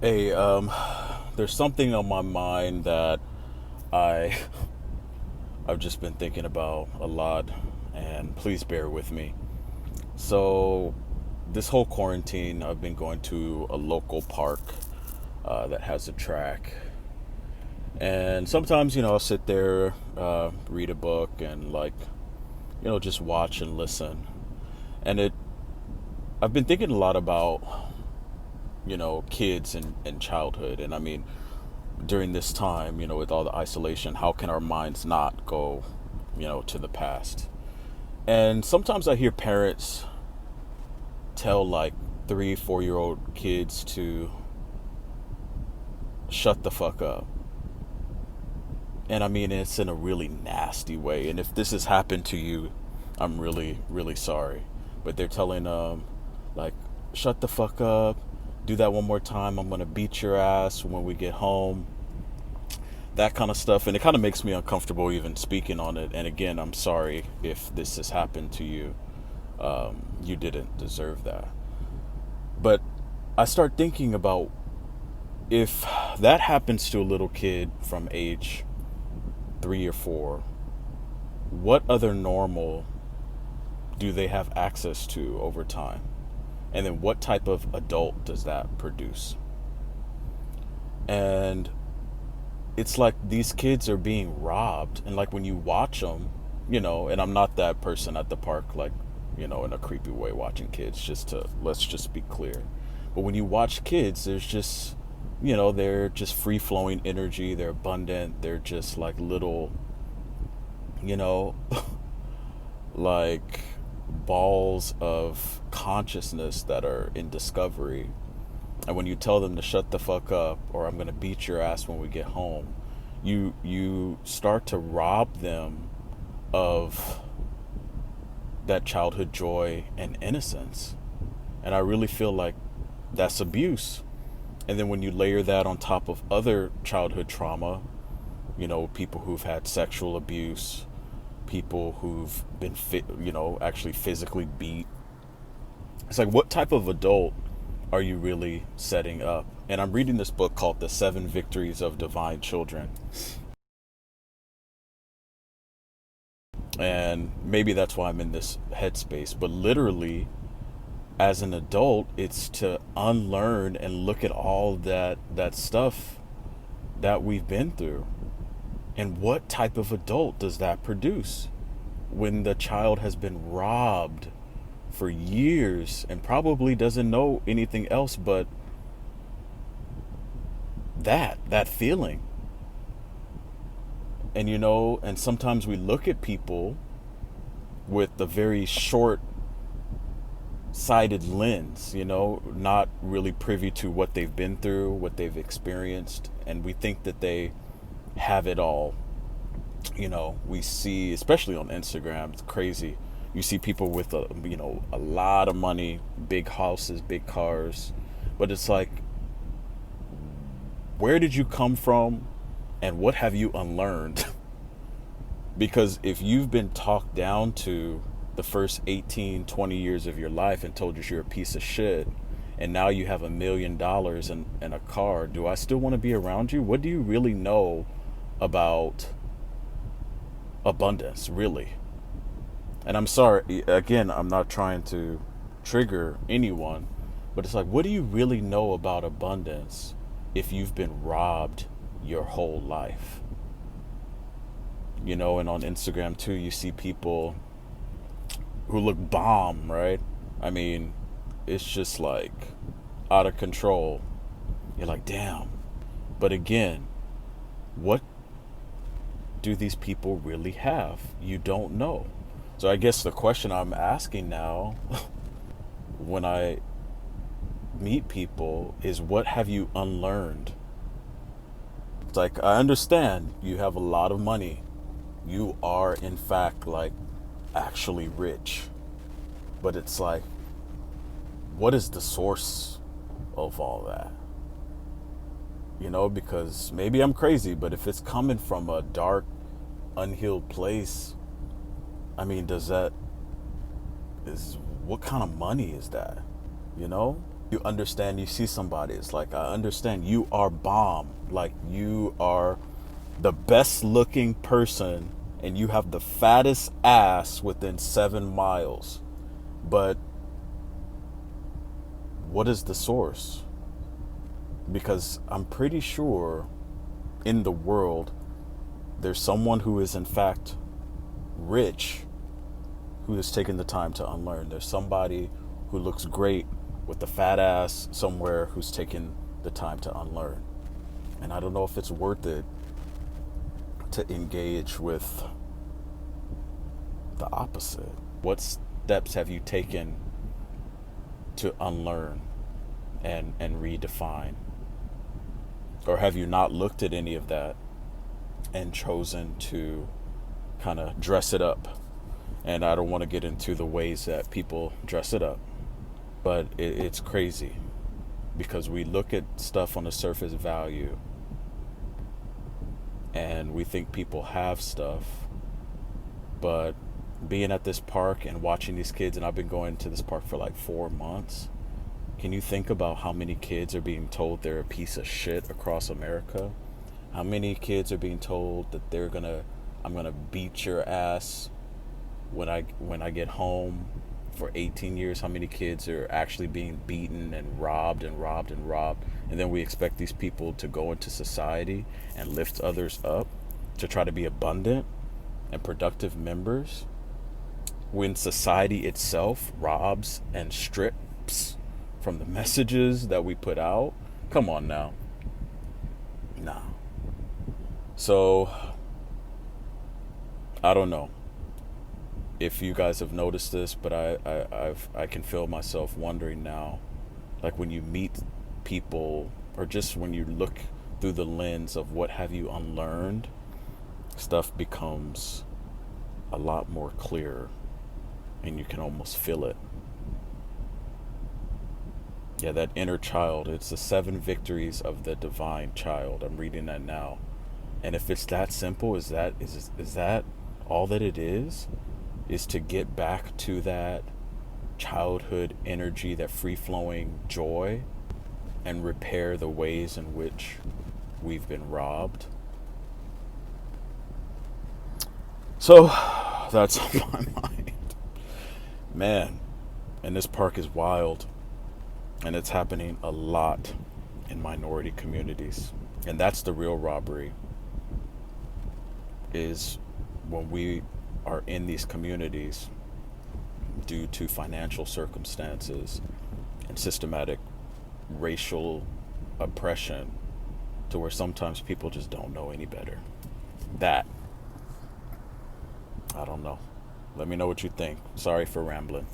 Hey, there's something on my mind that I I've just been thinking about a lot, and please bear with me. So, this whole quarantine, I've been going to a local park that has a track, and sometimes I'll sit there, read a book, and just watch and listen. And I've been thinking a lot about kids and childhood, and I mean during this time, with all the isolation, how can our minds not go, to the past? And sometimes I hear parents tell like 3, 4 year old kids to shut the fuck up. And I mean, it's in a really nasty way. And if this has happened to you, I'm really, really sorry. But they're telling like, shut the fuck up. Do that one more time. I'm going to beat your ass when we get home. That kind of stuff, and it kind of makes me uncomfortable even speaking on it. And again, I'm sorry if this has happened to you. You didn't deserve that. But I start thinking about, if that happens to a little kid from age 3 or 4, what other normal do they have access to over time? And then what type of adult does that produce? And it's like these kids are being robbed. And like when you watch them, and I'm not that person at the park, like, in a creepy way watching kids, let's just be clear. But when you watch kids, there's just, they're just free flowing energy. They're abundant. They're just like little, you know, like balls of consciousness that are in discovery. And when you tell them to shut the fuck up, or I'm going to beat your ass when we get home, you start to rob them of that childhood joy and innocence. And I really feel like that's abuse. And then when you layer that on top of other childhood trauma, people who've had sexual abuse, people who've been actually physically beat, it's like, what type of adult are you really setting up? And I'm reading this book called The Seven Victories of Divine Children. And maybe that's why I'm in this headspace. But literally, as an adult, it's to unlearn and look at all that stuff that we've been through. And what type of adult does that produce when the child has been robbed for years and probably doesn't know anything else but that feeling? And and sometimes we look at people with a very short sighted lens, not really privy to what they've been through, what they've experienced, and we think that they have it all. We see, especially on Instagram, it's crazy. You see people with a lot of money, big houses, big cars, but it's like, where did you come from and what have you unlearned? Because if you've been talked down to the first 18, 20 years of your life and told you you're a piece of shit, and now you have $1 million and a car, do I still want to be around you? What do you really know about abundance, really? And I'm sorry, again, I'm not trying to trigger anyone, but it's like, what do you really know about abundance if you've been robbed your whole life? And on Instagram too, you see people who look bomb, right? I mean, it's just like out of control. You're like, damn. But again, what do these people really have? You don't know. So I guess the question I'm asking now when I meet people is, what have you unlearned? It's like, I understand you have a lot of money. You are, in fact, like, actually rich. But it's like, what is the source of all that? Because maybe I'm crazy, but if it's coming from a dark, unhealed place, I mean, what kind of money is that? You know? You understand, you see somebody, it's like, I understand you are bomb. Like, you are the best looking person and you have the fattest ass within 7 miles. But what is the source? Because I'm pretty sure in the world there's someone who is in fact rich who has taken the time to unlearn. There's somebody who looks great with the fat ass somewhere who's taken the time to unlearn. And I don't know if it's worth it to engage with the opposite. What steps have you taken to unlearn and redefine? Or have you not looked at any of that and chosen to kind of dress it up? And I don't want to get into the ways that people dress it up, but it's crazy because we look at stuff on the surface value and we think people have stuff. But being at this park and watching these kids, and I've been going to this park for like 4 months, can you think about how many kids are being told they're a piece of shit across America? How many kids are being told that I'm gonna beat your ass when I get home for 18 years? How many kids are actually being beaten and robbed and robbed and robbed? And then we expect these people to go into society and lift others up to try to be abundant and productive members when society itself robs and strips from the messages that we put out. Come on now. Nah. So I don't know if you guys have noticed this, but I can feel myself wondering now, like when you meet people or just when you look through the lens of what have you unlearned, stuff becomes a lot more clear and you can almost feel it. Yeah, that inner child, it's the 7 victories of the divine child. I'm reading that now. And if it's that simple, is that all that it is to get back to that childhood energy, that free-flowing joy, and repair the ways in which we've been robbed. So that's on my mind. Man, and this park is wild. And it's happening a lot in minority communities. And that's the real robbery, is when we are in these communities due to financial circumstances and systematic racial oppression, to where sometimes people just don't know any better. That, I don't know. Let me know what you think. Sorry for rambling.